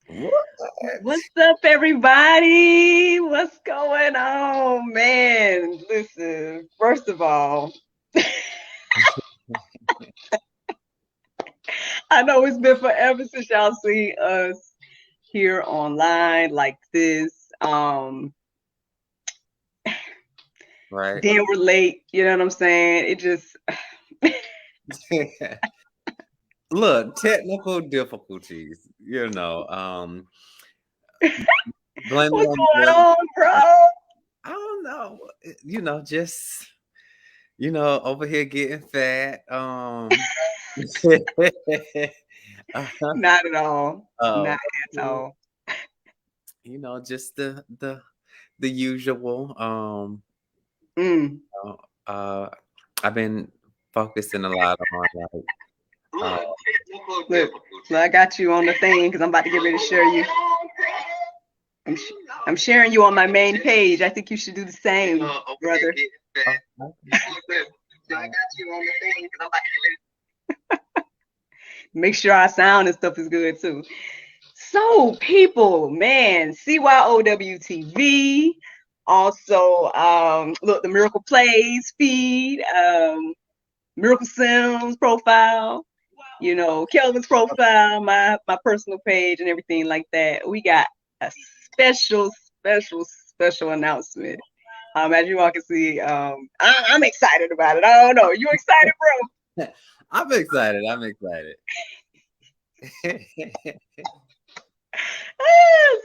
What? What's up, everybody? What's going on, man? Listen, first of all, I know it's been forever since y'all seen us here online like this. Right. Then we're late. You know what I'm saying? It just Look, technical difficulties, blame it what's on going the, on, bro? I don't know, just, over here getting fat. uh, Not at all. uh, Not at all. just the usual. Mm. Uh, uh, I've been focusing a lot on like, uh, Look, so I got you on the thing because I'm about to get ready to share you. I'm, sh- I'm sharing you on my main page. I think you should do the same, brother. uh, Make sure our sound and stuff is good too. So, people, man, CYOWTV. Also, look, the Miracle Plays feed, Miracle Sims profile, Kelvin's profile, my personal page, and everything like that. We got a special, special, special announcement. As you all can see, I'm excited about it. I don't know. You excited, bro? I'm excited. I'm excited.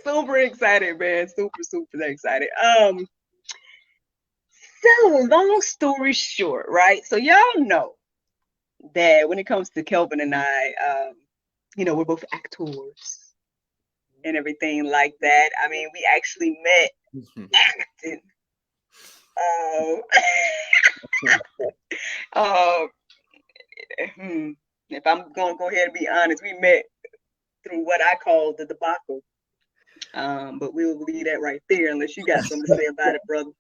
Super excited, man. Super, super excited. So long story short, right? So y'all know that when it comes to Kelvin and I, we're both actors and everything like that. I mean, we actually met acting. Um, um, if I'm gonna go ahead and be honest, we met through what I call the debacle. But we'll leave that right there unless you got something to say about it, brother.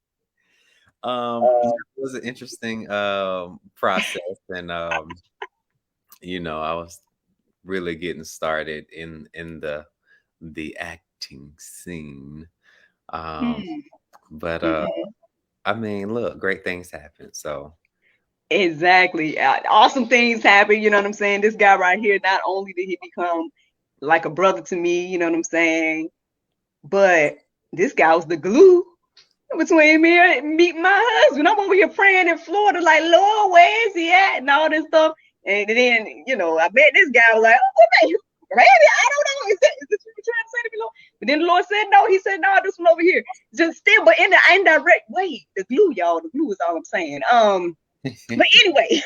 Yeah, it was an interesting process, and I was really getting started in the acting scene. Um, Hmm. but Hmm. I mean, look, great things happen. So Exactly. Awesome things happen. You know what I'm saying? This guy right here, not only did he become like a brother to me, you know what I'm saying? But this guy was the glue between me and meet my husband. I'm over here praying in Florida, like, Lord, where is he at? And all this stuff. And then, I met this guy. I was like, oh, okay, crazy. I don't know. Is this what you're trying to say to me, Lord? But then the Lord said, no. He said, no, this one over here. Just still, but in the indirect way, the glue, y'all, the glue is all I'm saying. But anyway,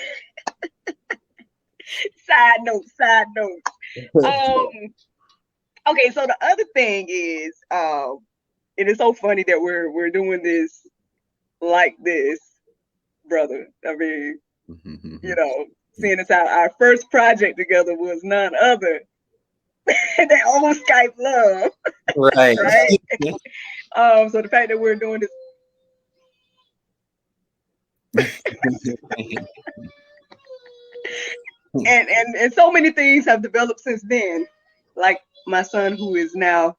side note, side note. Um, okay, so the other thing is, it is so funny that we're doing this like this, brother. I mean, seeing as how our first project together was none other than on Skype Love, right. right? So the fact that we're doing this and so many things have developed since then. Like my son who is now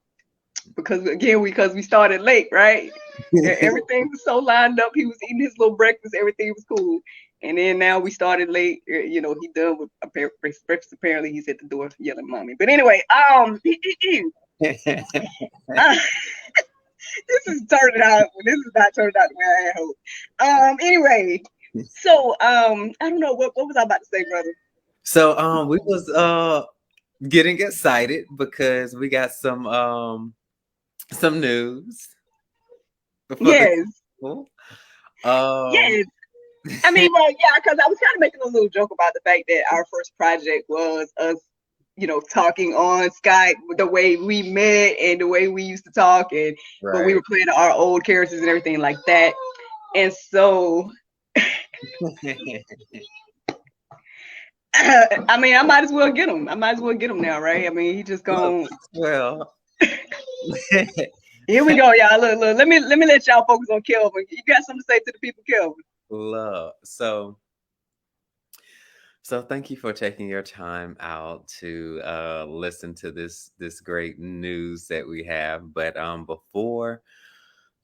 because we started late, right? Everything was so lined up. He was eating his little breakfast. Everything was cool. And then now we started late. He done with breakfast. Apparently, he's at the door yelling, "Mommy!" But anyway, uh, this is turning out. This is not turning out the way I had hoped. Anyway, so I don't know what was I about to say, brother. So we was getting excited because we got some news for the Yes, couple. Um yes. I mean, well, yeah, because I was kind of making a little joke about the fact that our first project was us, talking on Skype the way we met and the way we used to talk, but we right. were playing our old characters and everything like that. And so, I mean, I might as well get him. I might as well get him now, right? I mean, he just Look, gone. well, Here we go, y'all. Look. Let me let y'all focus on Kelvin. You got something to say to the people, Kelvin? love. So thank you for taking your time out to listen to this great news that we have. But before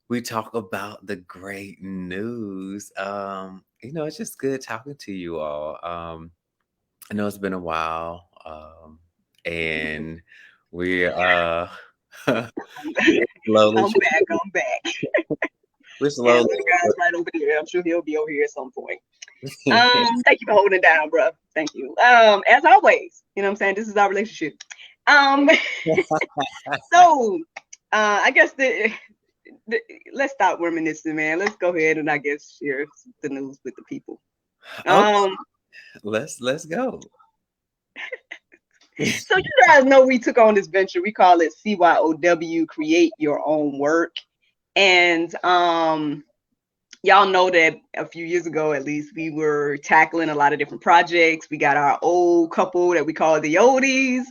we talk about the great news, it's just good talking to you all. I know it's been a while, and we we're slowly I'm back. I'm back. we're And slowly. little guy's right over there. I'm sure he'll be over here at some point. Thank you for holding it down, bro. Thank you. As always, you know what I'm saying? This is our relationship. Um, so I guess the let's stop reminiscing, man. Let's go ahead and I guess share the news with the people. Okay, Um, let's go. so you guys know we took on this venture. We call it CYOW, Create Your Own Work. And y'all know that a few years ago, at least, we were tackling a lot of different projects. We got our old couple that we call the Oldies.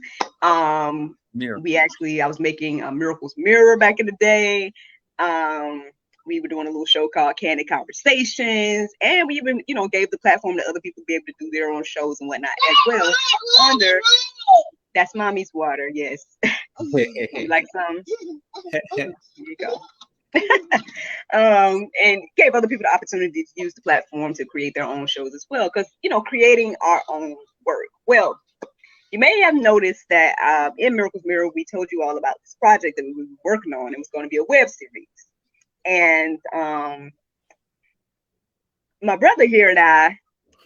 Miracle. I was making a Miracles Mirror back in the day. Um, we were doing a little show called Candid Conversations, and we even, gave the platform to other people to be able to do their own shows and whatnot as well. Under that's mommy's water, yes. You like some? Here you go. And gave other people the opportunity to use the platform to create their own shows as well. Because, creating our own work. Well, you may have noticed that in Miracles Mirror, we told you all about this project that we were working on. It was going to be a web series. And my brother here and I,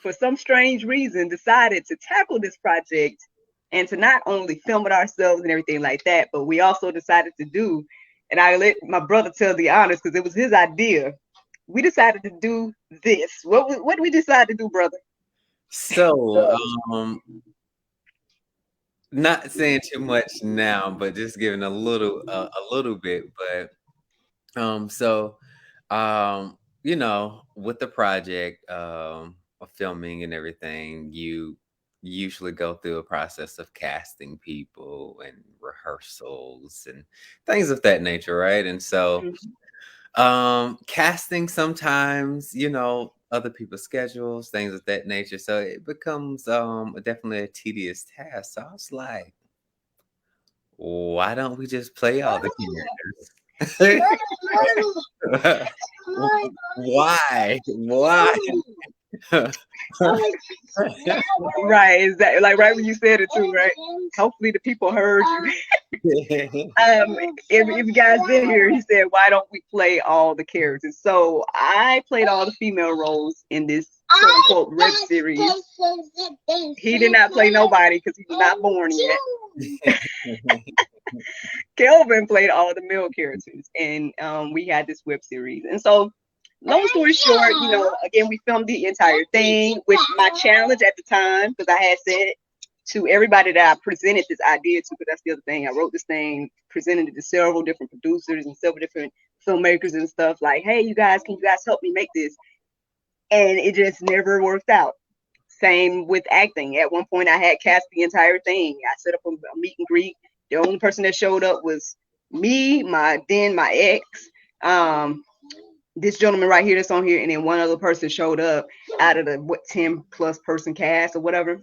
for some strange reason, decided to tackle this project and to not only film it ourselves and everything like that, but we also decided to do, and I let my brother tell the honors because it was his idea. We decided to do this. What did we decide to do, brother? So, not saying too much now, but just giving a little bit. But so with the project of filming and everything, you usually go through a process of casting people and rehearsals and things of that nature, right? And so casting sometimes, other people's schedules, things of that nature. So it becomes definitely a tedious task. So I was like, why don't we just play all the characters? Why? Why? Right, is that like right when you said it too, right? Hopefully the people heard you. If you guys did hear, he said, "Why don't we play all the characters?" So I played all the female roles in this quote unquote web series. He did not play nobody because he was not born yet. Kelvin played all the male characters, and we had this web series. And so, long story short, again, we filmed the entire thing. Which my challenge at the time, because I had said to everybody that I presented this idea to, because that's the other thing. I wrote this thing, presented it to several different producers and several different filmmakers and stuff. Like, hey, can you guys help me make this? And it just never worked out. Same with acting. At one point, I had cast the entire thing. I set up a meet and greet. The only person that showed up was me, my ex, this gentleman right here that's on here, and then one other person showed up out of the 10+ person cast or whatever.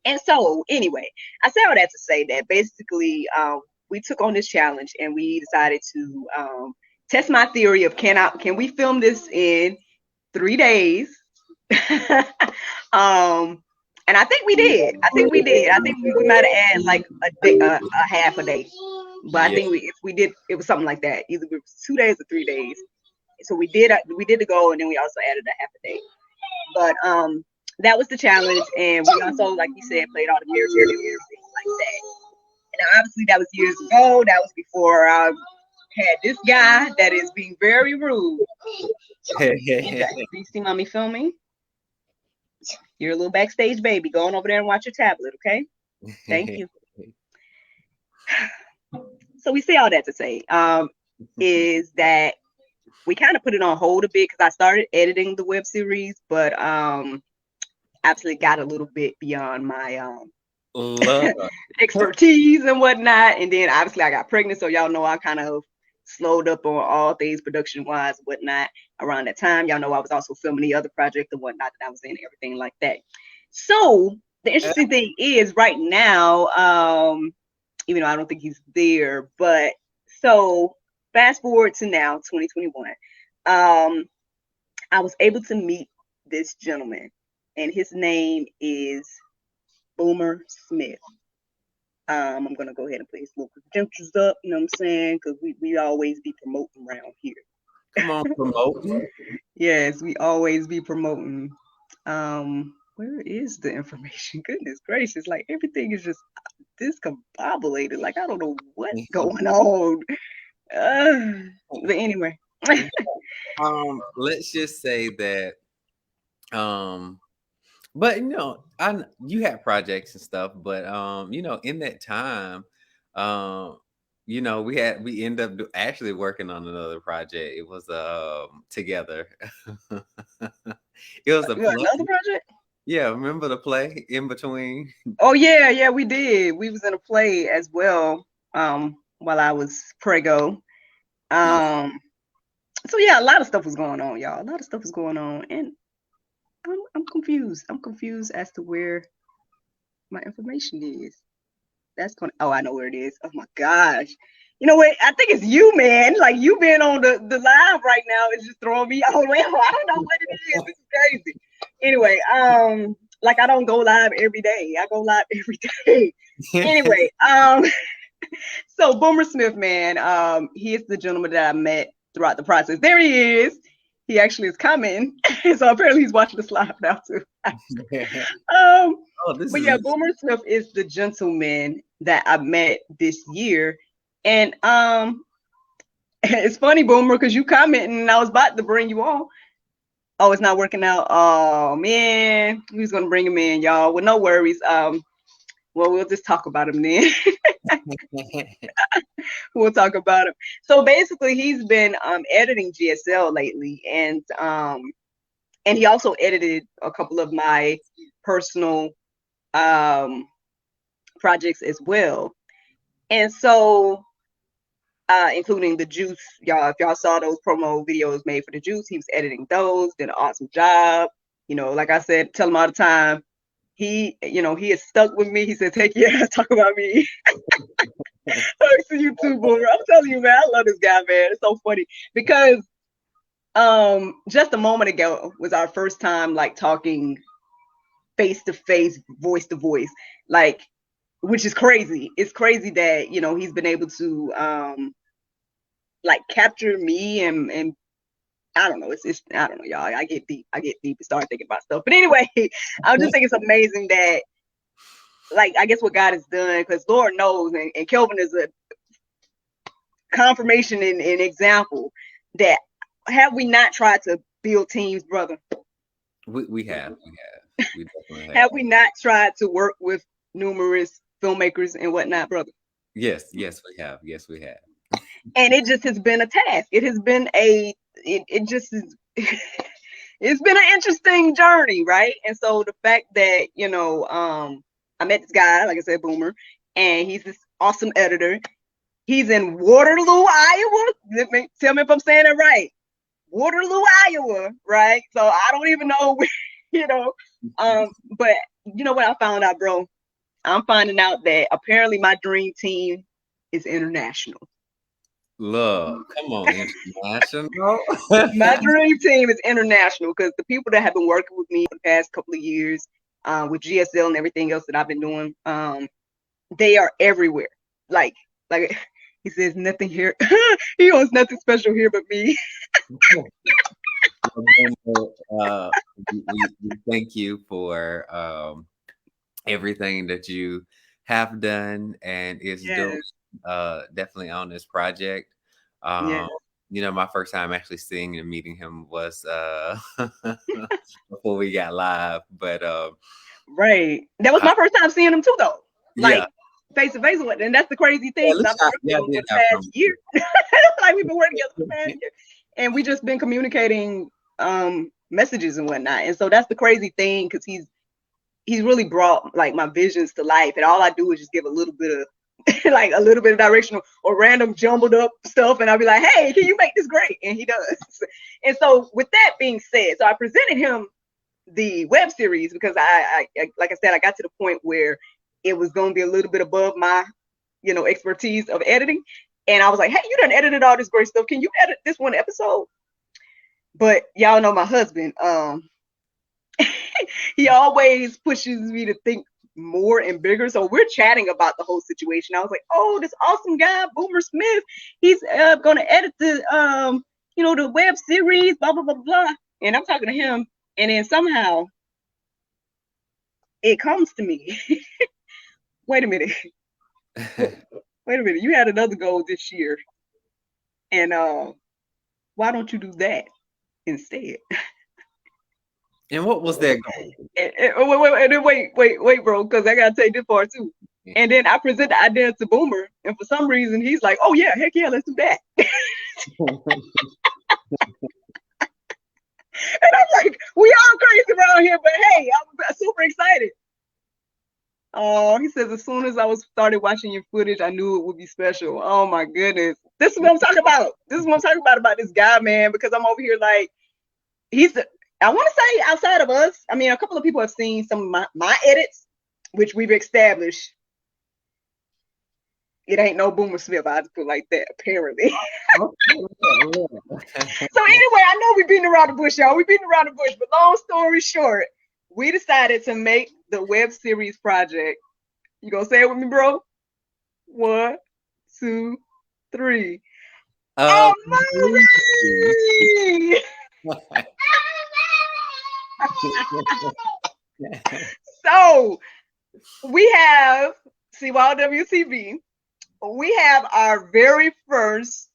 And so, anyway, I say all that to say that basically we took on this challenge and we decided to test my theory of can we film this in 3 days? And I think we did. I think we might have added like a half a day. But I think if we did, it was something like that. Either it was 2 days or 3 days. So we did the goal, and then we also added a half a day. But that was the challenge, and we also, like you said, played all the characters and everything like that. And obviously, that was years ago. That was before I had this guy that is being very rude. Okay. Do you see mommy filming? You're a little backstage baby. Go on over there and watch your tablet, okay? Thank you. So we say all that to say is that we kind of put it on hold a bit because I started editing the web series, but actually got a little bit beyond my expertise and whatnot. And then obviously I got pregnant, so y'all know I kind of slowed up on all things production wise and whatnot around that time. Y'all know I was also filming the other project and whatnot that I was in, everything like that. So the interesting thing is right now, even though I don't think he's there, but so fast forward to now, 2021. I was able to meet this gentleman, and his name is Boomer Smith. I'm gonna go ahead and play his little credentials up, you know what I'm saying? Because we always be promoting around here. Come on, promoting. Yes, we always be promoting. Where is the information? Goodness gracious, like everything is just discombobulated. Like I don't know what's going on. But anyway. Let's just say that um but you had projects and stuff, but in that time, um, we end up actually working on another project. It was together. It was a You got play. another project? Yeah, remember the play in between? Oh yeah, we did. We was in a play as well, while I was prego. Yeah. Um, so yeah, a lot of stuff was going on, y'all. A lot of stuff was going on, and I'm confused. I'm confused as to where my information is. That's gonna. Oh, I know where it is. Oh my gosh. You know what? I think it's you, man. Like you being on the live right now is just throwing me all the way. I don't know what it is. This is crazy. Anyway, like I don't go live every day. I go live every day. Anyway, so Boomer Smith, man, he is the gentleman that I met throughout the process. There he is. He actually is coming. So apparently he's watching this live now too. um, Oh, this but is yeah, Boomer Smith is the gentleman that I met this year. And it's funny, Boomer, because you commenting and I was about to bring you on. Oh, it's not working out. Oh man, who's gonna bring him in, y'all? Well, no worries. Well, we'll just talk about him then. We'll talk about him. So basically, he's been editing GSL lately, and he also edited a couple of my personal um projects as well. And so, including the Juice, y'all, if y'all saw those promo videos made for the Juice, he was editing those, did an awesome job. Like I said, tell him all the time. He is stuck with me. He said, "Take your ass, talk about me." Thanks to you too, Boomer. I'm telling you, man, I love this guy, man. It's so funny because just a moment ago was our first time like talking face to face, voice to voice, like, which is crazy. It's crazy that he's been able to like capture me and I don't know. It's I don't know, y'all. I get deep. I get deep and start thinking about stuff. But anyway, I just think it's amazing that, like, I guess what God has done, because Lord knows, and Kelvin is a confirmation and example that have we not tried to build teams, brother? we definitely have. Have we not tried to work with numerous filmmakers and whatnot, brother? Yes, we have. Yes, we have. And it just has been a task. It has been it just is it's been an interesting journey, right? And so the fact that I met this guy, like I said, Boomer, and he's this awesome editor. He's in Waterloo, Iowa. Tell me if I'm saying it right. Waterloo, Iowa, right? So I don't even know, you know. But you know what I found out, bro? I'm finding out that apparently my dream team is international. Look, come on, international. My dream team is international because the people that have been working with me for the past couple of years, with GSL and everything else that I've been doing, they are everywhere. Like he says, nothing here. He owns nothing special here but me. uh, we thank you for everything that you have done and is doing. Yes, Definitely on this project. yes. Um, my first time actually seeing and meeting him was before we got live, but Right. That was I, my first time seeing him too, though. yeah, Like face to face with, and that's the crazy yeah, thing at because least I've been working yeah, I with him did for the have past year. Like we've been working together for the past conversation. year, and we just been communicating messages and whatnot. And so that's the crazy thing because he's really brought like my visions to life, and all I do is just give a little bit of like a little bit of direction or random jumbled up stuff, and I'll be like, "Hey, can you make this great?" And he does. And so with that being said, so I presented him the web series because I like I said, I got to the point where it was going to be a little bit above my, expertise of editing. And I was like, hey, you done edited all this great stuff. Can you edit this one episode? But y'all know my husband. He always pushes me to think more and bigger. So we're chatting about the whole situation. I was like, oh, this awesome guy, Boomer Smith, he's going to edit the web series, blah, blah, blah, blah. And I'm talking to him. And then somehow it comes to me. Wait a minute. Wait a minute. You had another goal this year. And why don't you do that instead? And what was that goal? Wait, bro, because I gotta take this part too. And then I present the idea to Boomer, and for some reason he's like, "Oh yeah, heck yeah, let's do that." And I'm like, "We all crazy around here, but hey, I'm super excited." Oh, he says as soon as I started watching your footage, I knew it would be special. Oh my goodness, this is what I'm talking about. This is what I'm talking about this guy, man. Because I'm over here like he's I want to say outside of us, I mean, a couple of people have seen some of my edits, which we've established. It ain't no Boomer Smith. I just put it like that, apparently. So anyway, I know we've been around the bush, y'all. We've been around the bush, but long story short, we decided to make the web series project. You gonna say it with me, bro? 1, 2, 3. Um, So we have CYWTV. We have our very first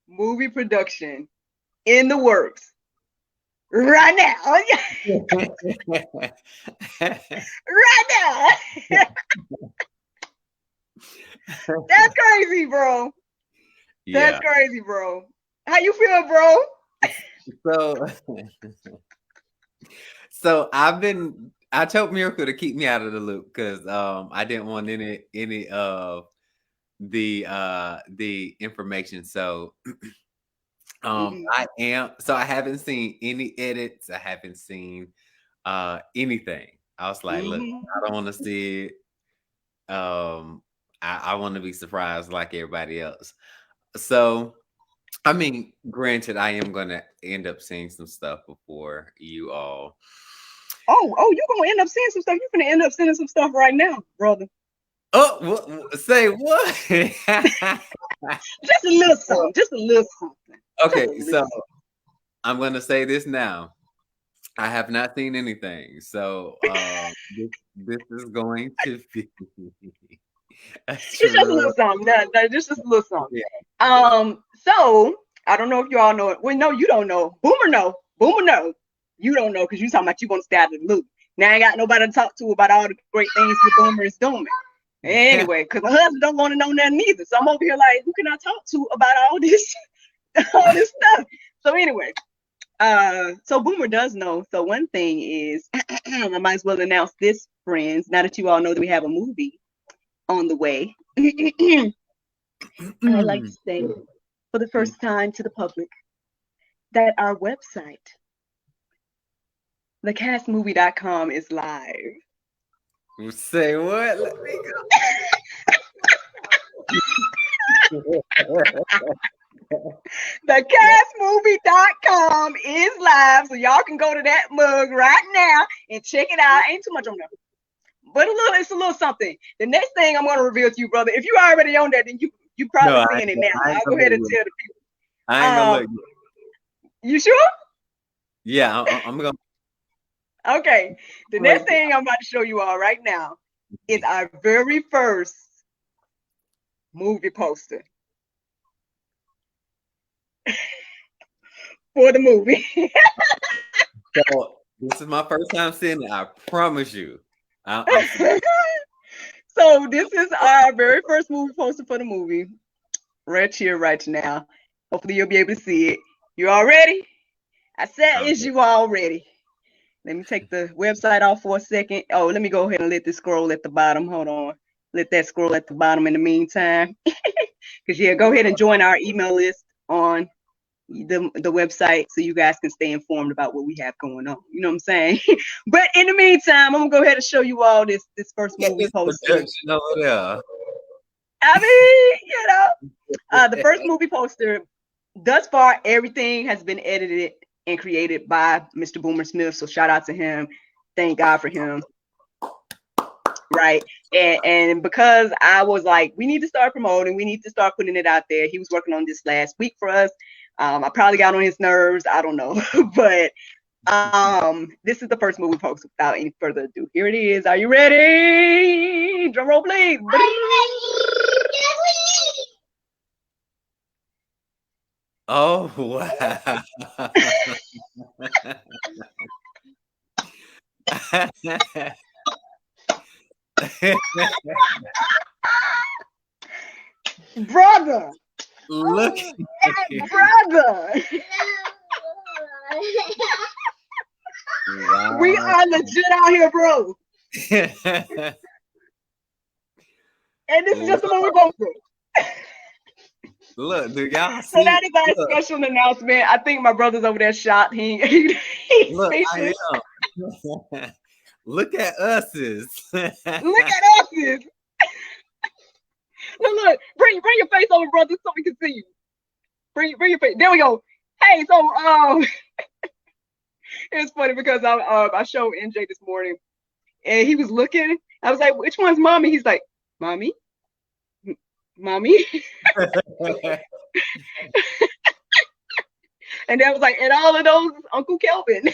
movie production in the works right now. Right now. That's crazy, bro. That's crazy, bro. How you feel, bro? So I told Miracle to keep me out of the loop because I didn't want any of the information. So I haven't seen any edits. I haven't seen anything. I was like, look, I don't want to see it. I want to be surprised like everybody else. So I mean, granted, I am gonna end up seeing some stuff before you all. Oh, you're gonna end up seeing some stuff. You're gonna end up seeing some stuff right now, brother. Oh, say what? Just a little something. Just a little something. Okay, so I'm gonna say this now. I have not seen anything, so this is going to be It's just a little something. No, just a little something. Yeah. So I don't know if you all know it. Well, no, you don't know. Boomer know. Boomer know. You don't know because you talking about you gonna stay out of the loop. Now I ain't got nobody to talk to about all the great things the Boomer is doing. Anyway, because my husband don't want to know nothing either. So I'm over here like, who can I talk to about all this, all this stuff? So anyway, so Boomer does know. So one thing is, I might as well announce this, friends. Now that you all know that we have a movie on the way, I'd like to say for the first time to the public that our website, thecastmovie.com, is live. Say what? Let me go. Thecastmovie.com is live, so y'all can go to that mug right now and check it out. Ain't too much on there, but it's a little something. The next thing I'm going to reveal to you, brother, if you're already on there, then you probably seeing it now. I'll go ahead and tell the people. I ain't gonna look. You sure? Yeah, I'm gonna. Okay. The next thing I'm about to show you all right now is our very first movie poster for the movie. So this is my first time seeing it. I promise you. So this is our very first movie poster for the movie. Right here, right now. Hopefully you'll be able to see it. You all ready? I said, is you all ready? Let me take the website off for a second. Oh, let me go ahead and let this scroll at the bottom. Hold on. Let that scroll at the bottom in the meantime. Because, yeah, go ahead and join our email list on the website so you guys can stay informed about what we have going on. You know what I'm saying? But in the meantime, I'm gonna go ahead and show you all this first Get movie this poster. production over I mean, the there. first movie poster. Thus far, everything has been edited and created by Mr. Boomer Smith. So shout out to him. Thank God for him. Right. And because I was like, we need to start promoting, we need to start putting it out there. He was working on this last week for us. I probably got on his nerves. I don't know. But this is the first movie post without any further ado. Here it is. Are you ready? Drum roll, please. Oh wow. Brother. Look at it. Brother. We Wow. are legit out here, bro. And this is just a movie poster. Look, do y'all So see? that is our Look, special announcement. I think my brother's over there shot. He's look, I speechless. am. Look at us's. Look at us. Look, bring your face over, brother, so we can see you. Bring your face. There we go. Hey, so it's funny because I showed NJ this morning, and he was looking. I was like, "Which one's mommy?" He's like, "Mommy, mommy." And that was like, and all of those is Uncle Kelvin.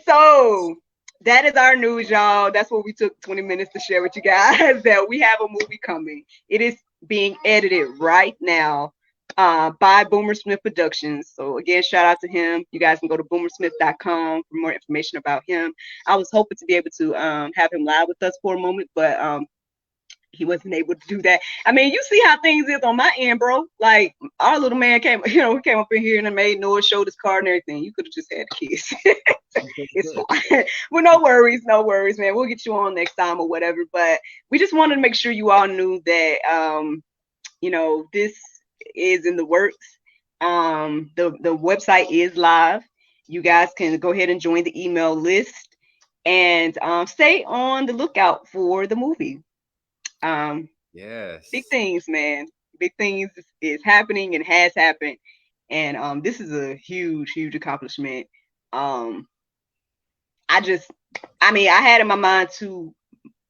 So that is our news, y'all. That's what we took 20 minutes to share with you guys. That we have a movie coming. It is being edited right now by Boomer Smith Productions. So again, shout out to him. You guys can go to boomersmith.com for more information about him. I was hoping to be able to have him live with us for a moment, but he wasn't able to do that. I mean, you see how things is on my end, bro. Like our little man came, he came up in here and made noise, showed his card and everything. You could have just had the kiss. It's fine. Well, no worries, man. We'll get you on next time or whatever. But we just wanted to make sure you all knew that this is in the works. The website is live. You guys can go ahead and join the email list and stay on the lookout for the movie. Yes. Big things, man. Big things is happening and has happened, and this is a huge accomplishment. I had in my mind to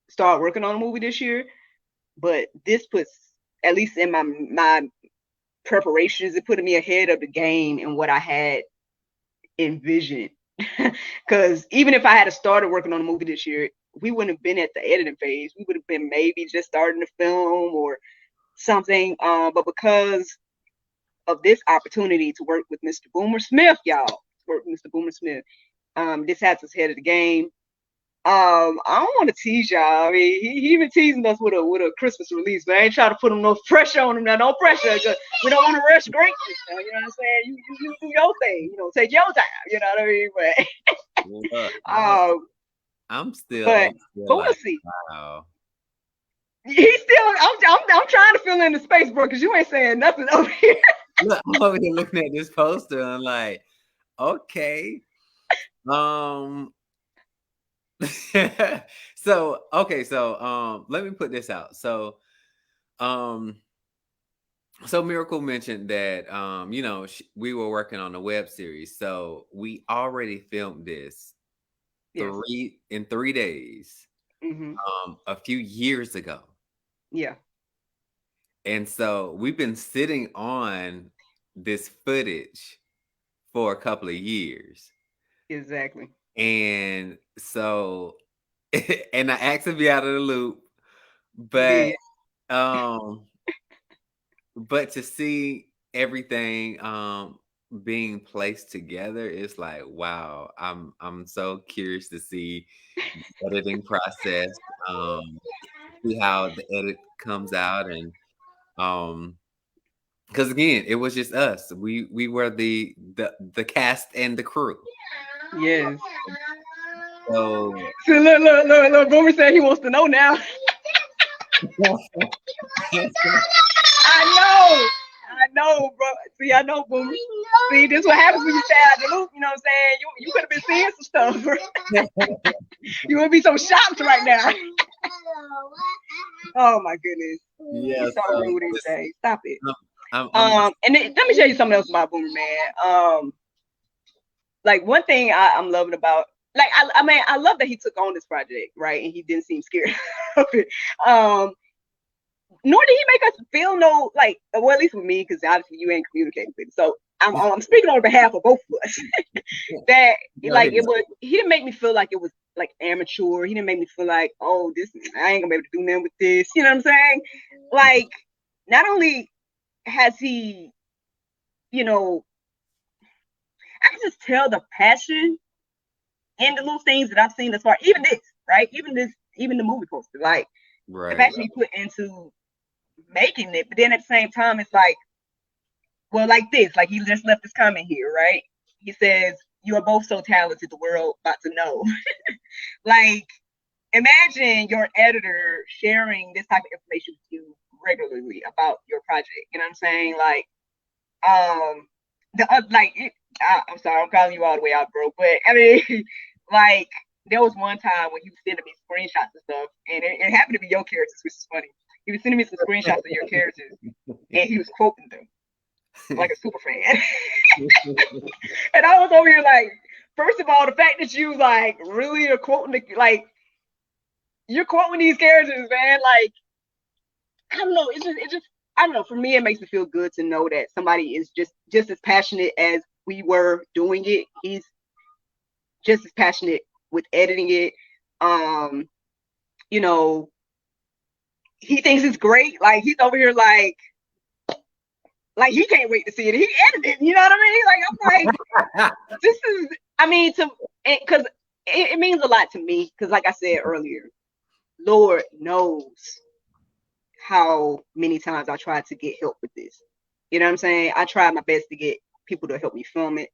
start working on a movie this year, but this puts, at least in my preparations, it put me ahead of the game in what I had envisioned. Because even if I had started working on a movie this year, we wouldn't have been at the editing phase. We would have been maybe just starting the film or something. But because of this opportunity to work with Mr. Boomer Smith, y'all, work with Mr. Boomer Smith, this has us ahead of the game. I don't want to tease y'all. I mean, he even teasing us with a Christmas release, but I ain't trying to put him no pressure on him now. No pressure, because we don't want to rush greatness. You know what I'm saying? You do your thing. Take your time. You know what I mean? Look, Um, I'm but still but we'll like, see. wow. He's still. I'm trying to fill in the space, bro, because you ain't saying nothing over here. Look, I'm over here looking at this poster and I'm like, okay. So let me put this out. Um so Miracle mentioned that we were working on a web series. So we already filmed this Yes. 3 days Mm-hmm. a few years ago. Yeah. And so we've been sitting on this footage for a couple of years. Exactly. And so and I asked to be out of the loop, You but did. um but to see everything being placed together, it's like, wow, I'm so curious to see the editing process, see how the edit comes out, and because again, it was just us. We were the cast and the crew. Yes. So So look. Boomer said he wants to know now. I know, bro. See, I know, boo. See, this is what happens when you stay out the loop. You know what I'm saying? You could have been seeing some stuff. Bro. You would be so shocked right now. Oh my goodness, Yeah, he's so so rude these days. Stop it. I'm And then, let me tell you something else about Boomer, man. Like one thing I'm loving about, like, I mean, I love that he took on this project, right? And he didn't seem scared of it. Nor did he make us feel no, like, well, at least with me, because obviously you ain't communicating with him. So I'm speaking on behalf of both of us. That go like ahead. it was, he didn't make me feel like it was like amateur. He didn't make me feel like, oh, this, I ain't gonna be able to do nothing with this. You know what I'm saying? Like, not only has he, you know, I can just tell the passion in the little things that I've seen as far, even this, right? Even the movie poster, like the Right. passion he put into making it. But then at the same time, it's like, well, like this, like he just left this comment here, right? He says, "You are both so talented, the world about to know." Like, imagine your editor sharing this type of information with you regularly about your project. You know what I'm saying? Like, I'm sorry, I'm calling you all the way out, bro. But I mean, like, there was one time when he was sending me screenshots and stuff, and it happened to be your characters, which is funny. He was sending me some screenshots of your characters, and he was quoting them like a super fan. And I was over here like, first of all, the fact that you like really are quoting like you're quoting these characters, man. Like, I don't know. It just I don't know. For me, it makes me feel good to know that somebody is just as passionate as we were doing it. He's just as passionate with editing it. Um, you know, he thinks it's great. Like he's over here like he can't wait to see it. He edited it. You know what I mean? Like I'm like, this is. I mean, because it means a lot to me. Because like I said earlier, Lord knows how many times I tried to get help with this. You know what I'm saying? I tried my best to get people to help me film it.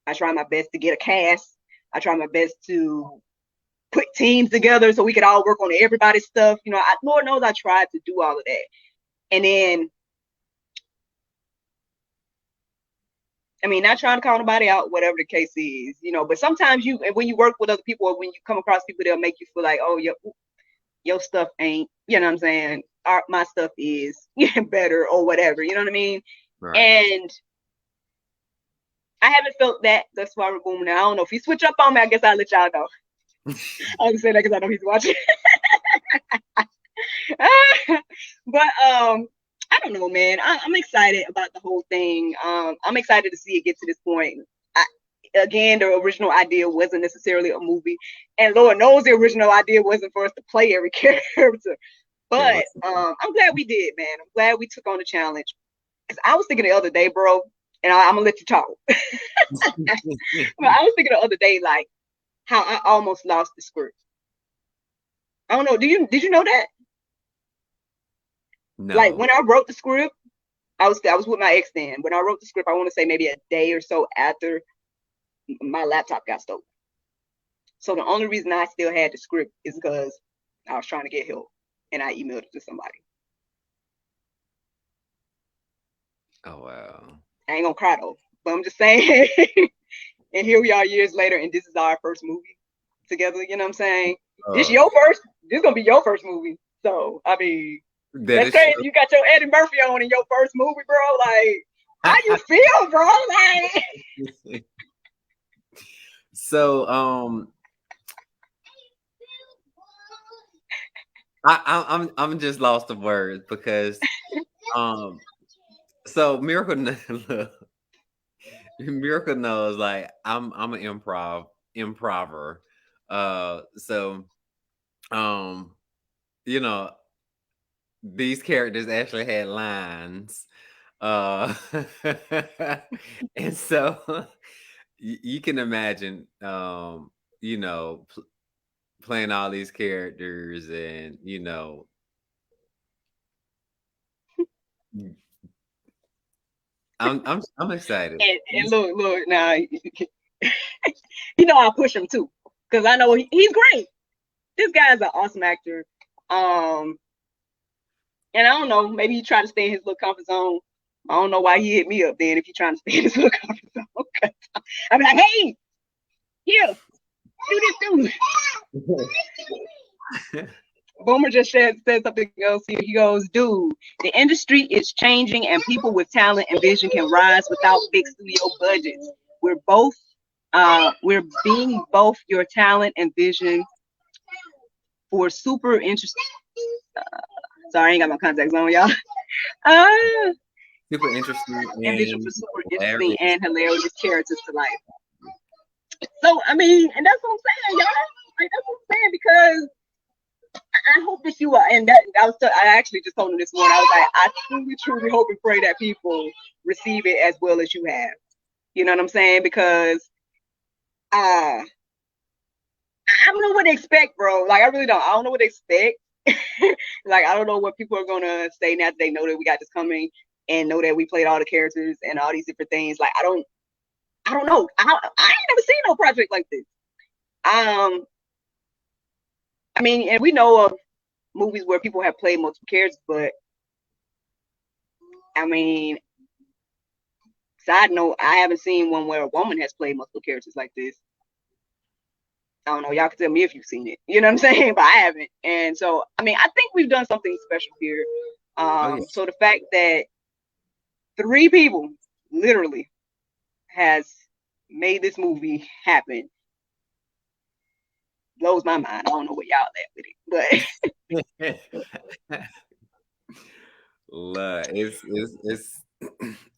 I tried my best to get a cast. I tried my best to put teams together so we could all work on everybody's stuff. You know, Lord knows I tried to do all of that. And then, I mean, not trying to call nobody out, whatever the case is, you know, but sometimes when you work with other people or when you come across people, they'll make you feel like, oh, your stuff ain't, you know what I'm saying? My stuff is better or whatever, you know what I mean? Right. And I haven't felt that thus far with Boom. Now, I don't know if he switch up on me. I guess I'll let y'all know. I'll just say that because I know he's watching. But I don't know, man. I'm excited about the whole thing. I'm excited to see it get to this point. Again, the original idea wasn't necessarily a movie, and Lord knows the original idea wasn't for us to play every character. It But was. I'm glad we did, man. I'm glad we took on the challenge. Because I was thinking the other day, bro, and I'm gonna let you talk. But I was thinking the other day, like how I almost lost the script. I don't know. Did you know that? Like No. when I wrote the script, I was with my ex then. When I wrote the script, I want to say maybe a day or so after my laptop got stolen. So the only reason I still had the script is because I was trying to get help and I emailed it to somebody. Oh wow. I ain't gonna cry though, but I'm just saying. And here we are years later, and this is our first movie together. You know what I'm saying? This Uh, your first. This gonna be your first movie. So I mean, that that's is crazy. You got your Eddie Murphy on in your first movie, bro. Like, how you feel, bro? Like, true. So I'm just lost of words because um so look, Miracle knows like I'm an improver. So um you know these characters actually had lines. Uh and so you can imagine you know playing all these characters and I'm excited. and look, now, you know I push him too, because I know he's great. This guy's an awesome actor. Um, And I don't know, maybe he tried to stay in his little comfort zone. I don't know why he hit me up then if he trying to stay in his little comfort zone. I'm like, hey, here, do this, do. Boomer just said something else here. He goes, dude, the industry is changing and people with talent and vision can rise without big studio budgets. We're being both your talent and vision for super interesting. Sorry, I ain't got my contacts on, y'all. Uh, Super interesting and vision for and super interesting hilarious. and hilarious characters to life. So, I mean, and that's what I'm saying, y'all. Like, that's what I'm saying because I hope that you are, and that I actually just told him this morning. I was like, I truly hope and pray that people receive it as well as you have. You know what I'm saying? Because I don't know what to expect, bro. Like, I really don't. I don't know what to expect. Like, I don't know what people are gonna say now that they know that we got this coming and know that we played all the characters and all these different things. Like, I don't know. I ain't never seen no project like this. I mean, and we know of movies where people have played multiple characters, but I mean, side note, I haven't seen one where a woman has played multiple characters like this. I don't know. Y'all can tell me if you've seen it. You know what I'm saying? But I haven't. And so, I mean, I think we've done something special here. Oh yeah. So the fact that 3 people literally has made this movie happen blows my mind. I don't know what y'all at with it, Look,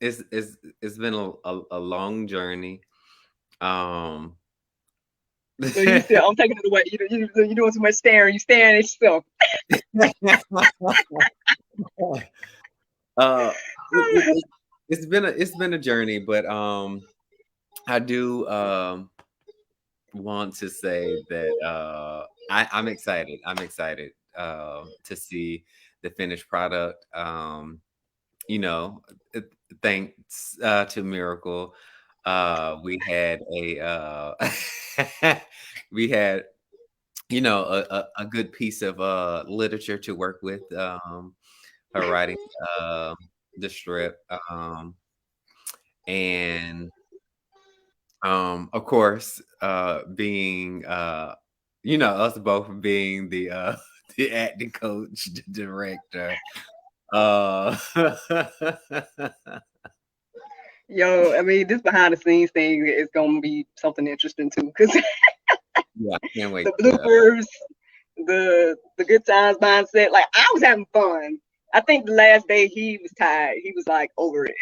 it's been a long journey. Um, but so you still, I'm taking it away. You're doing too much staring. You staring at yourself. uh, it's been a journey, but I do want to say that I'm excited. I'm excited to see the finished product. You know, uh, thanks to Miracle, we had we had a good piece of literature to work with. Her writing the strip, and of course, being us both being the the acting coach, the director. Uh, Yo, I mean, this behind the scenes thing is gonna be something interesting too, because yeah, I can't wait the to. bloopers, the good times mindset. Like I was having fun. I think the last day he was tired. He was like over it.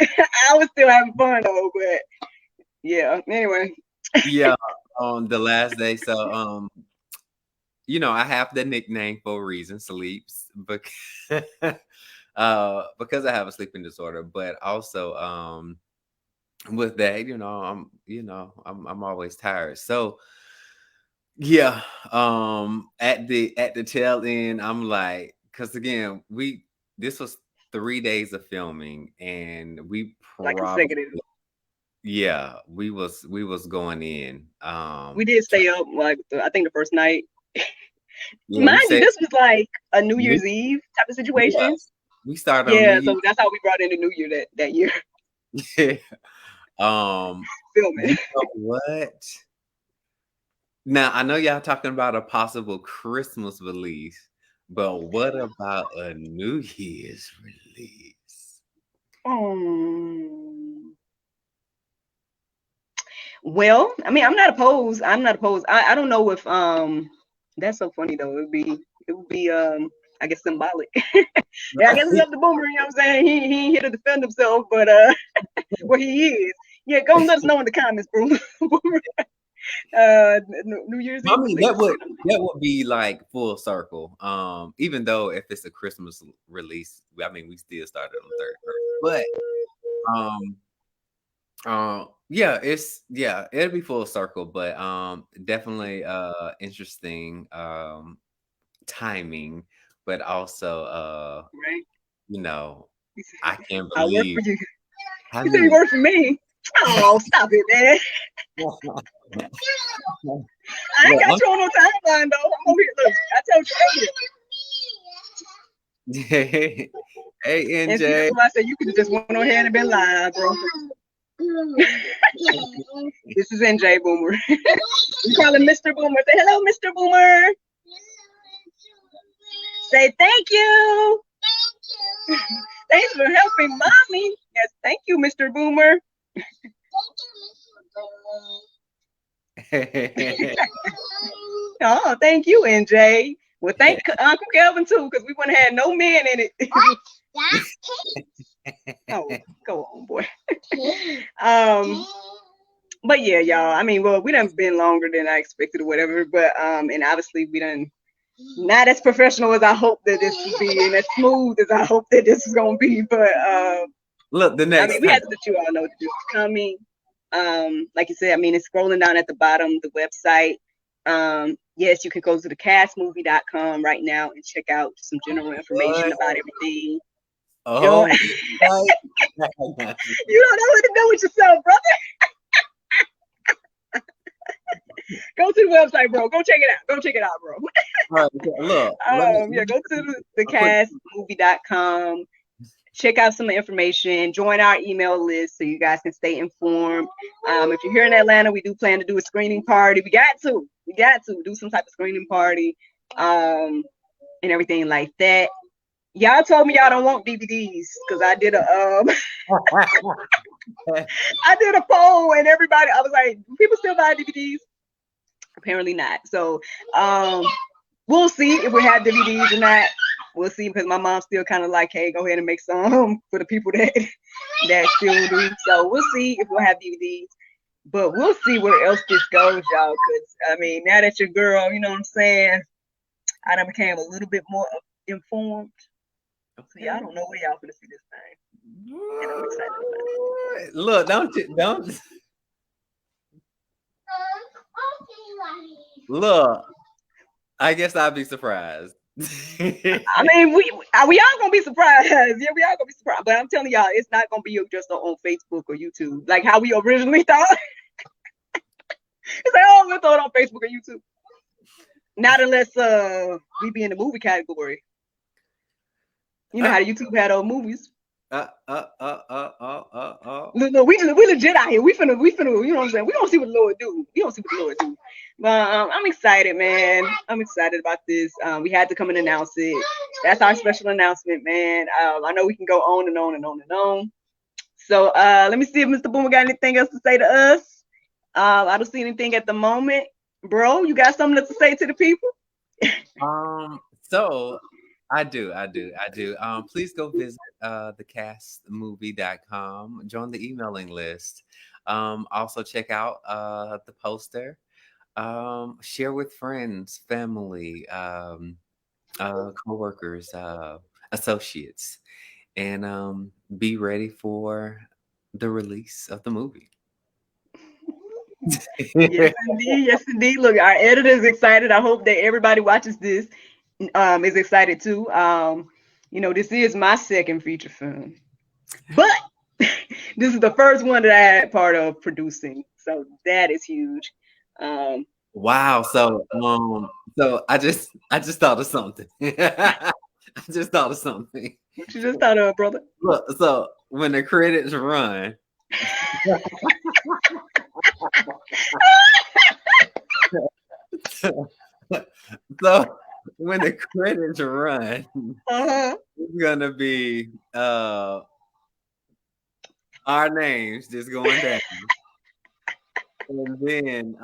I was still having fun though, but yeah. Anyway, Yeah, on the last day. So, I have the nickname for a reason, sleeps, because because I have a sleeping disorder, but also with that, I'm always tired. So yeah, at the tail end, I'm like, because again, we this was 3 days of filming, and we like probably consecutive. yeah, we was going in. We did stay up like I think the first night. Yeah, we Mind you, said this was like a New New Year's Eve type of yeah, situation. we started on New Yeah, Year. so that's how we brought in the New Year that year Um, you filming. know what? Now I know y'all talking about a possible Christmas release, but what about a New Year's release? Um, well, I mean, I'm not opposed. I'm not opposed. I don't know if that's so funny though. It would be I guess symbolic. Yeah, I guess it's Right? up to Boomer, you know what I'm saying? He ain't here to defend himself, but well he is. Yeah, go and let us know in the comments, Boomer. Boomer New Year's I Eve mean, release. that would be like full circle. Even though if it's a Christmas release, I mean, we still started on the 31st. But yeah, it'll be full circle, but definitely interesting timing, but also Right? you know, He said, I can't I work believe for you. how He said he many worked for me. Oh, stop it, man. I ain't look, got you on no timeline though. I'm over here. Look, I told you earlier. Hey, And see, that's NJ. why I said you could have just went on ahead and been live, bro. This is NJ Boomer. You call him Mr. Boomer. Say hello, Mr. Boomer. Say thank you. Thanks for helping mommy. Yes, thank you, Mr. Boomer. Oh, thank you, NJ. Well, thank Uncle Kelvin too, because we wouldn't have had no man in it. Oh, go on, boy. But yeah, y'all. I mean, well, we done been longer than I expected or whatever. But and obviously we done not as professional as I hope that this would be, and as smooth as I hope that this is gonna be. But Look, the I mean, next we time. have to let you all know that this is coming. Like you said, I mean, it's scrolling down at the bottom, the website. Yes, you can go to thecastmovie.com right now and check out some general information What? about everything. Yo, Oh my God. you don't know what to do with yourself, brother. Go to the website, bro. Go check it out. Go check it out, bro. All right, okay, look, Yeah, go to the a quick. castmovie.com. Check out some information. Join our email list so you guys can stay informed. If you're here in Atlanta, we do plan to do a screening party. We got to do some type of screening party, and everything like that. Y'all told me y'all don't want DVDs because I did I did a poll and everybody I was like, people still buy DVDs? Apparently not. So we'll see if we have DVDs or not. We'll see because my mom's still kind of like, hey, go ahead and make some for the people that still do. So we'll see if we'll have DVDs. But we'll see where else this goes, y'all. Because I mean, now that your girl, you know what I'm saying, I done became a little bit more informed. So y'all don't know where y'all gonna see this thing, and I'm excited about it. Look, don't look. I guess I'd be surprised. I mean, we all gonna be surprised. Yeah, we all gonna be surprised. But I'm telling y'all, it's not gonna be just on Facebook or YouTube like how we originally thought. It's like, oh, we'll throw it on Facebook or YouTube. Not unless we be in the movie category. You know uh, how YouTube had old movies. uh, uh, uh, uh, uh, No, we legit out here. We finna. You know what I'm saying? We don't see what the Lord do. We don't see what the Lord do. But I'm excited, man. I'm excited about this. We had to come and announce it. That's our special announcement, man. I know we can go on and on and on and on. So let me see if Mr. Boomer got anything else to say to us. I don't see anything at the moment. Bro, you got something to say to the people? So I do. Please go visit thecastmovie.com. Join the emailing list. Also check out the poster. Share with friends, family, coworkers, associates, and be ready for the release of the movie. Yes, indeed. Yes, indeed. Look, our editor is excited. I hope that everybody watches this is excited too. This is my second feature film, but this is the first one that I had part of producing, so that is huge. Um, Wow. So I just thought of something. I just thought of something. what you just thought of, brother? Look, so when the credits run, so when the credits run, Uh-huh. it's gonna be our names just going down. And then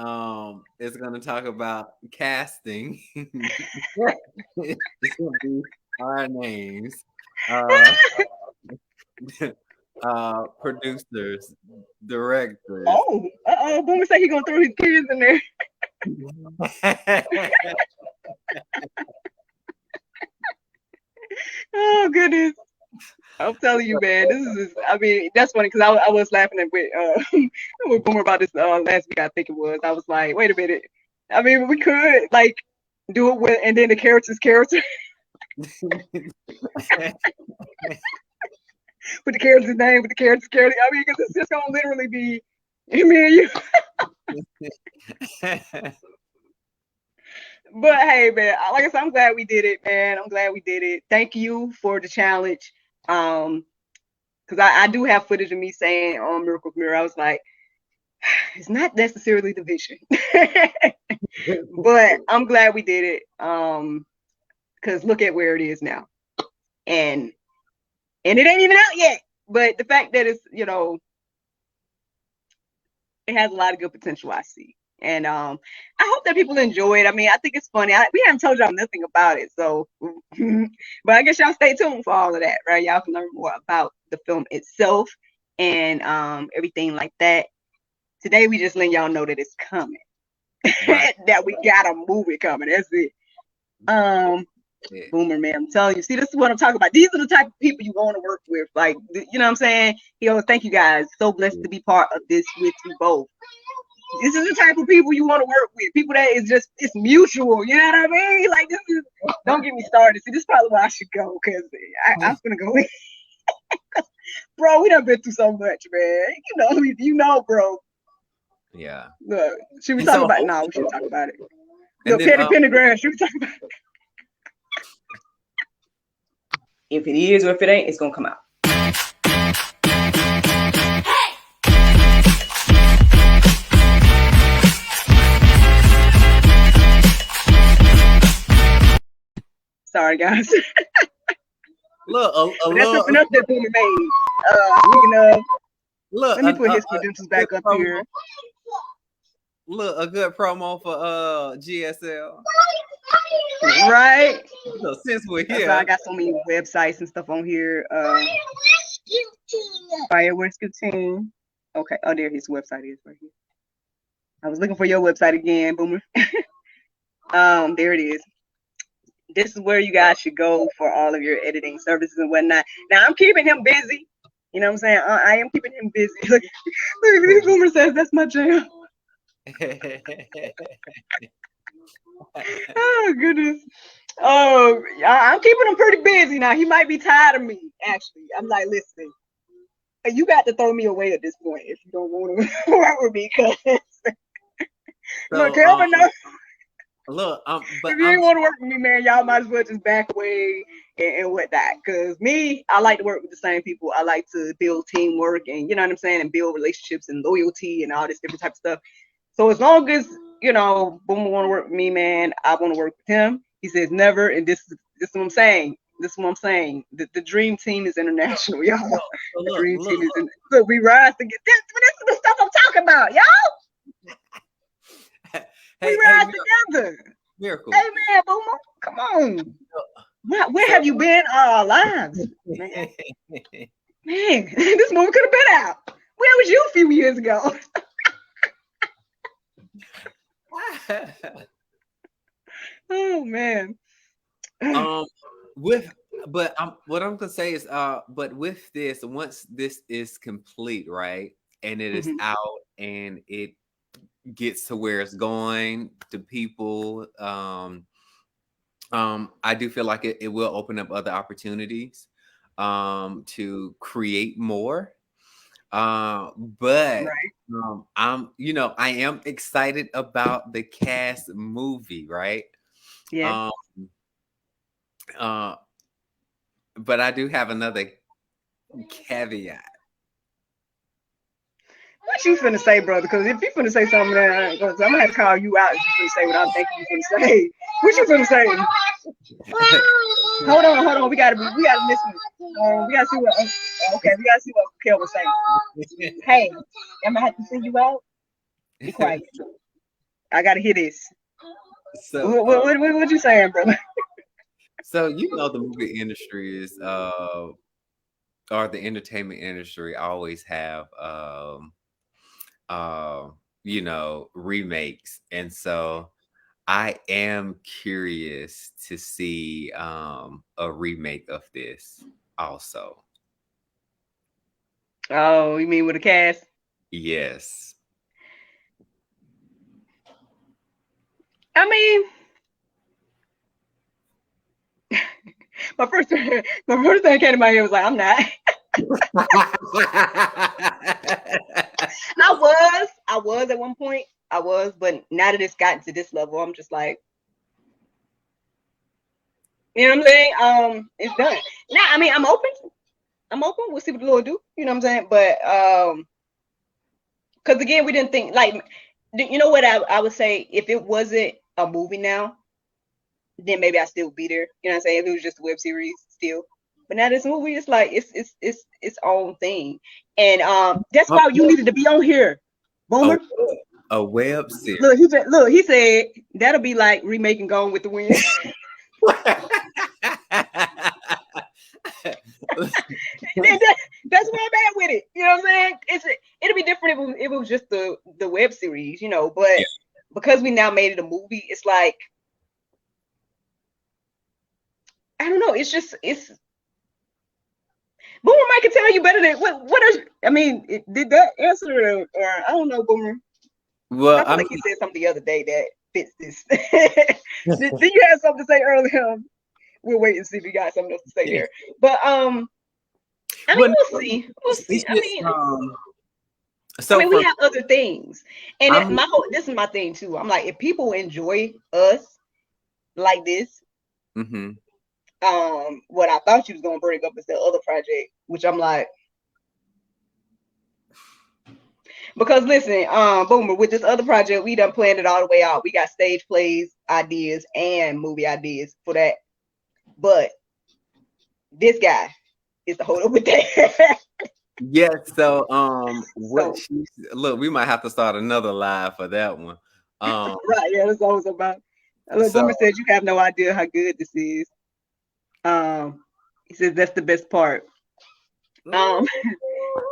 it's gonna talk about casting. It's gonna be our names. Uh producers, directors. Oh, Boomer said he gonna throw his kids in there. Oh goodness. I'm telling you, man, this is. I mean, that's funny because I was laughing at with Boomer about this last week. I think it was. I was like, wait a minute. I mean, we could like do it with, and then the character, with the character's name, with the character's character. I mean, because it's just gonna literally be me and you. But hey, man, like I said, I'm glad we did it, man. I'm glad we did it. Thank you for the challenge. Because I do have footage of me saying on Miracle Mirror, I was like, it's not necessarily the vision, but I'm glad we did it. Because look at where it is now, and it ain't even out yet. But the fact that it's, it has a lot of good potential, I see. And I hope that people enjoy it. I mean, I think it's funny. We haven't told y'all nothing about it, so but I guess y'all stay tuned for all of that, right? Y'all can learn more about the film itself and everything like that. Today we just letting y'all know that it's coming. Right. That we got a movie coming. That's it. Yeah. Boomer, man, I'm telling you. See, this is what I'm talking about. These are the type of people you want to work with. Like, you know what I'm saying? Thank you guys. So blessed to be part of this with you both. This is the type of people you want to work with. People that is just, it's mutual. You know what I mean? Like, this is, don't get me started. See, this is probably where I should go, because I'm going to go in. Bro, we done been through so much, man. You know, bro. Yeah. Look, should we talk about it? No, we should talk about it. Look, then, Petty Pentagram, should we talk about it? If it is or if it ain't, it's going to come out. Sorry, guys. Look, that's something else that Boomer made. Speaking of, let me put his credentials back up here. Look, a good promo for GSL. Right. So since we're here, I got so many websites and stuff on here. Fire Rescue Team. Okay. Oh, there his website is right here. I was looking for your website again, Boomer. There it is. This is where you guys should go for all of your editing services and whatnot. Now I'm keeping him busy. You know what I'm saying? I am keeping him busy. Look, this Boomer says that's my jam. Oh goodness. Oh, I'm keeping him pretty busy now. He might be tired of me. Actually, I'm like, listen, you got to throw me away at this point if you don't want to work with me. Cause look, Kelvin, look, but if you didn't want to work with me, man, y'all might as well just back away and whatnot. Cause me, I like to work with the same people. I like to build teamwork and, you know what I'm saying, and build relationships and loyalty and all this different type of stuff. So as long as, Boomer want to work with me, man, I want to work with him. He says never, and this is what I'm saying. The dream team is international, y'all. The dream team is so we rise to get this. This is the stuff I'm talking about, y'all. We rise together. Miracle. Hey man, Boomer, come on. Where have you been all our lives? Man, this movie could have been out. Where was you a few years ago? Oh man. What I'm gonna say is but with this, once this is complete, right, and it is out and it gets to where it's going to people, I do feel like it will open up other opportunities to create more. But I am excited about the Cast movie, right? Yeah. But I do have another caveat. What you finna say, brother? Because if you finna say something, I'm gonna have to call you out if you finna say what I'm thinking you finna say. What you finna say? Hold on. We gotta listen. We gotta see what. Okay, we gotta see what Kel was saying. Hey, I'm gonna have to send you out. Be quiet. I gotta hear this. So what you saying, brother? So the movie industry is or the entertainment industry always have remakes, and so I am curious to see a remake of this also. Oh, you mean with a cast? Yes. I mean, my first thing came to my head was like, I'm not. I was at one point. But now that it's gotten to this level, I'm just like, You know what I'm saying? It's done. Now, I mean, I'm open. I'm open. We'll see what the Lord do. You know what I'm saying? But because again, we didn't think like, you know what I would say if it wasn't a movie now, then maybe I still would be there. You know what I'm saying? If it was just a web series still. But now this movie is like it's its own thing. And that's Oh, why you needed to be on here. a, Boomer. a web series. Look, he said that'll be like remaking Gone with the Wind. That's where I'm at with it. You know what I'm saying? It'll be different if it was just the web series, you know, but Yeah. because we now made it a movie, it's like I don't know, it's Boomer Mike can tell you better than what is I mean, did that answer or I don't know, Boomer. Well, I feel I like he mean, said something the other day that fits this. Did you have something to say earlier? We'll wait and see if you got something else to say there. But I mean well, we'll see. We'll it's see. just I so mean, we for have other things, and I'm this is my thing too. I'm like, if people enjoy us like this, mhm. what I thought you was gonna bring up is the other project, which I'm like, because listen, Boomer, with this other project, we done planned it all the way out. We got stage plays, ideas, and movie ideas for that. But this guy is the hold up with that. Yeah, so what So she look, we might have to start another live for that one. Um right, yeah, that's always about. Look, so Boomer said you have no idea how good this is. He says that's the best part. Um,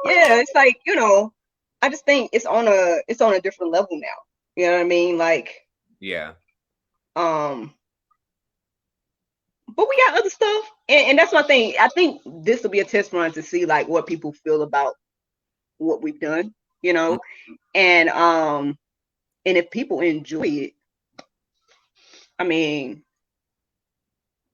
yeah, it's like I just think it's on a different level now. You know what I mean? Like, yeah. um, but we got other stuff, and that's my thing. I think this will be a test run to see like what people feel about what we've done. You Mm, know, and um, and if people enjoy it, I mean,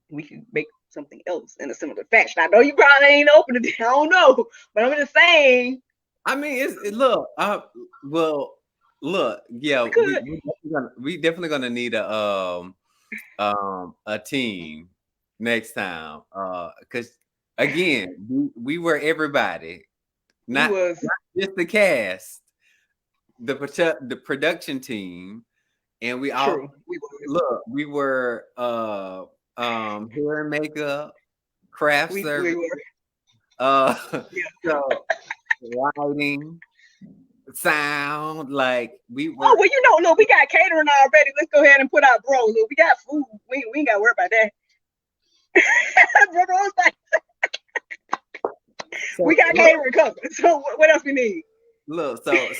we could make something else in a similar fashion. I know you probably ain't open to it. I don't know, but I'm just saying I mean look, well look, yeah, we could. we definitely gonna need a team next time. Cause again, we were everybody, We not was just the cast, the production team, and we all true. We was. look, we were hair and makeup, craft We service, were. uh Yeah. so lighting, sound, like we Oh were well, look, we got catering already. Let's go ahead and put out bro. Look, we got food. We ain't got to worry about that. Bro, was like, we so got catering covered. So what else we need? look, so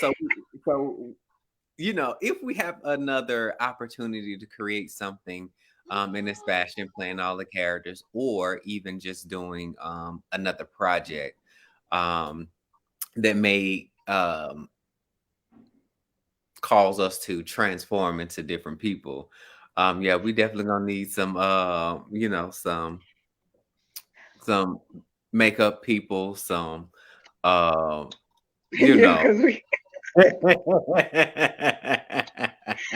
if we have another opportunity to create something in this fashion, playing all the characters, or even just doing another project um, that may cause us to transform into different people. Yeah, we definitely gonna need some, some makeup people, some, uh, you Yeah, know. because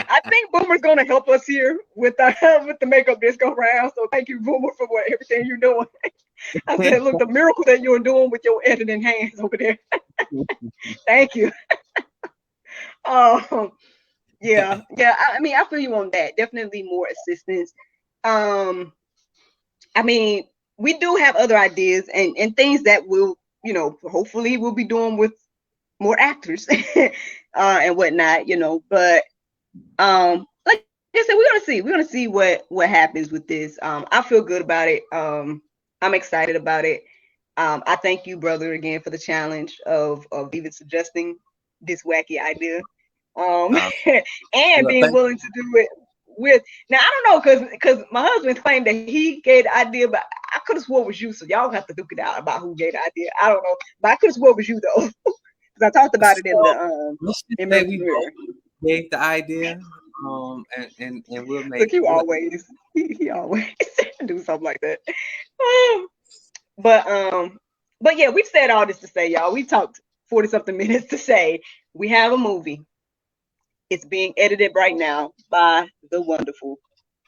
I think Boomer's gonna help us here with the with the makeup this go round. So thank you, Boomer, for everything you're doing. I said, look, the miracle that you're doing with your editing hands over there. Thank you. Um, yeah. I mean, I feel you on that. Definitely more assistance. Um, I mean, we do have other ideas and things that will, hopefully we'll be doing with more actors and whatnot, But like I said, we're gonna see what happens with this. I feel good about it. I'm excited about it. I thank you, brother, again for the challenge of even suggesting this wacky idea. Um, uh, and well, being thank willing to do it with now I don't know because my husband claimed that he gave the idea, but I could have swore it was you. So y'all have to duke it out about who gave the idea. I don't know, but I could have swore it was you though because I talked about it in so the let's just in say Mirror we Mirror. both gave the idea, and we'll Look, make you we'll, always he always do something like that. Um, but but yeah, we've said all this to say, y'all. We talked 40 something minutes to say we have a movie. It's being edited right now by the wonderful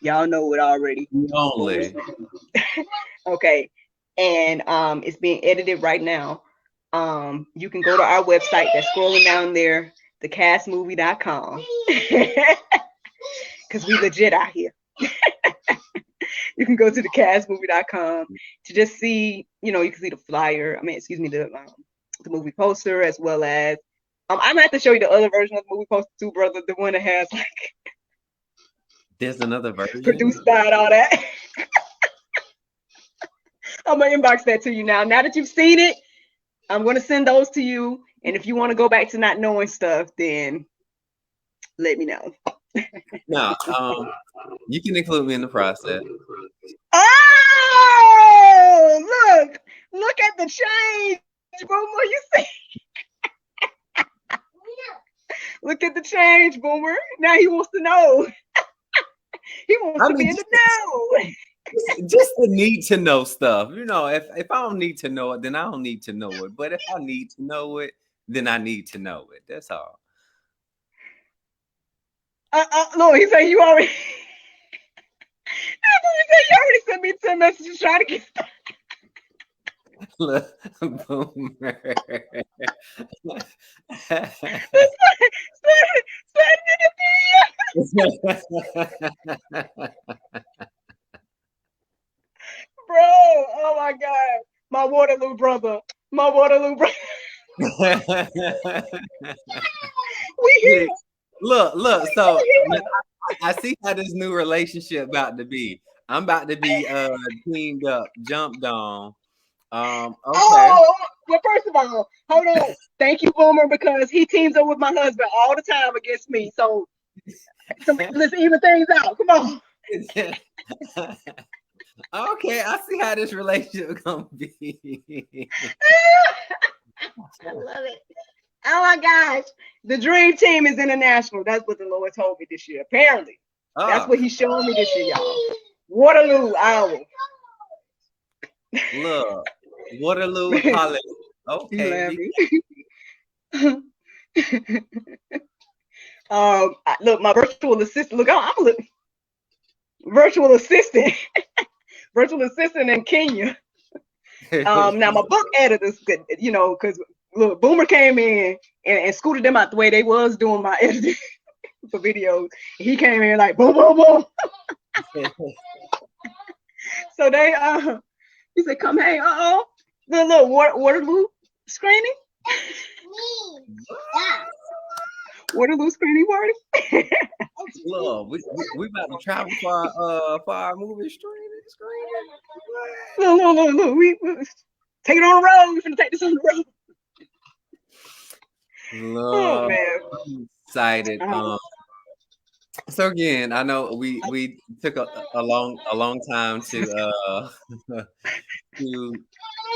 Y'all know it already. Boomer Only. Smith. Okay. And it's being edited right now. You can go to our website that's scrolling down there, thecastmovie.com. Because we legit out here. You can go to thecastmovie.com to just see, you can see the flyer. I mean, excuse me, the movie poster, as well as I'm gonna have to show you the other version of the movie poster too, brother. The one that has like There's another version? produced by and all that. I'm gonna inbox that to you now. Now that you've seen it, I'm gonna send those to you. And if you want to go back to not knowing stuff, then let me know. No, you can include me in the process. Oh, look at the change, Boomer. You see? Look at the change, Boomer. Now he wants to know. He wants I to be mean, in the know. just the need to know stuff. If I don't need to know it, then I don't need to know it. But if I need to know it, then I need to know it. That's all. No, he said you already. He said you already sent me 10 messages trying to get. Look, Boomer. Bro, oh my God. My Waterloo brother. My Waterloo brother. We here. Look. So We here. I see how this new relationship about to be. I'm about to be teamed up, jumped on. Okay. Oh, well, first of all, hold on. Thank you, Boomer, because he teams up with my husband all the time against me. So let's even things out. Come on. Okay, I see how this relationship gonna be. I love it. Oh my gosh. The dream team is international. That's what the Lord told me this year. Apparently. That's Oh, what he's showing me this year, y'all. Waterloo Owl. look, Waterloo Holiday. You Okay, laughing. Look, my virtual assistant. Look, I'm a virtual assistant. Virtual assistant in Kenya. Now my book editors, because look, Boomer came in and scooted them out the way they was doing my editing for videos. He came in like boom, boom, boom. So he said, "Come hang, the little Waterloo screening, Waterloo screening party." Look, we about to travel for our movie screening. Look, we take it on the road. We're gonna take this on the road. Oh Look, man. I'm excited. So again, I know we took a long time to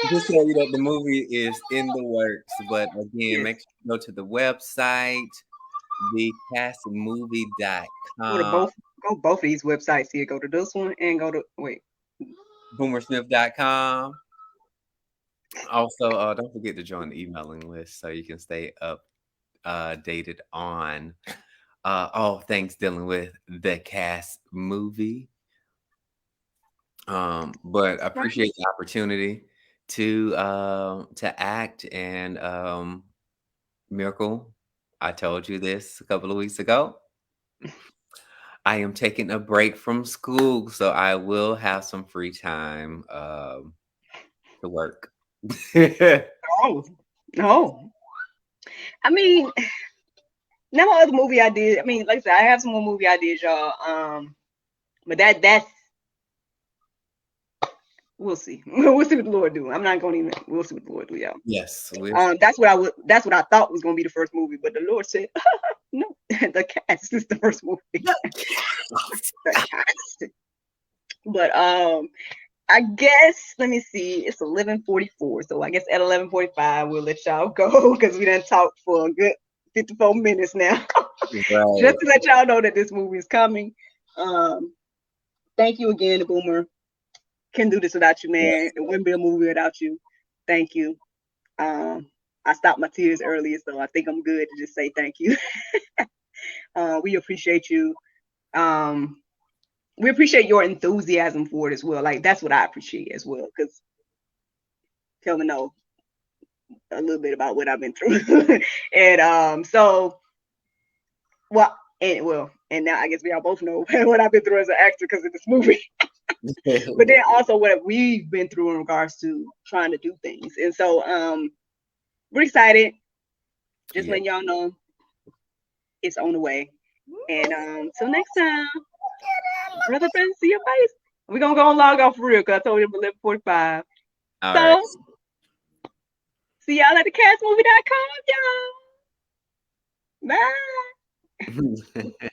just tell you that the movie is in the works. But again, Yes. make sure you go to the website, Go to thecastmovie.com, both of these websites here. Go to this one and go to boomersmith.com. Also, don't forget to join the emailing list so you can stay dated on all things dealing with the cast movie. But I Right. appreciate the opportunity to act and Miracle. I told you this a couple of weeks ago. I am taking a break from school, so I will have some free time to work. Oh, no. I mean, now my other movie I did. I mean, like I said, I have some more movie ideas, y'all. But that's we'll see. We'll see what the Lord do. I'm not gonna even. We'll see what the Lord do, y'all. Yes, That's what I would. That's what I thought was gonna be the first movie, but the Lord said, no, the cast is the first movie. The cast. But I guess let me see. It's 11:44, so I guess at 11:45 we'll let y'all go because we done talked for a good 54 minutes now. right. Just to let y'all know that this movie is coming. Thank you again, Boomer. Can't do this without you, man. Yes. It wouldn't be a movie without you. Thank you. I stopped my tears earlier, so I think I'm good to just say thank you. We appreciate you. Um, we appreciate your enthusiasm for it as well. Like that's what I appreciate as well. Because tell me know a little bit about what I've been through. And so and now I guess we all both know what I've been through as an actor because of this movie. But then also what we've been through in regards to trying to do things. And so we're excited. Just Yeah. letting y'all know it's on the way. And till next time, brother friend, see your face. We're gonna go and log off for real because I told him 11:45. All right. So see y'all at the castmovie.com, y'all. Bye.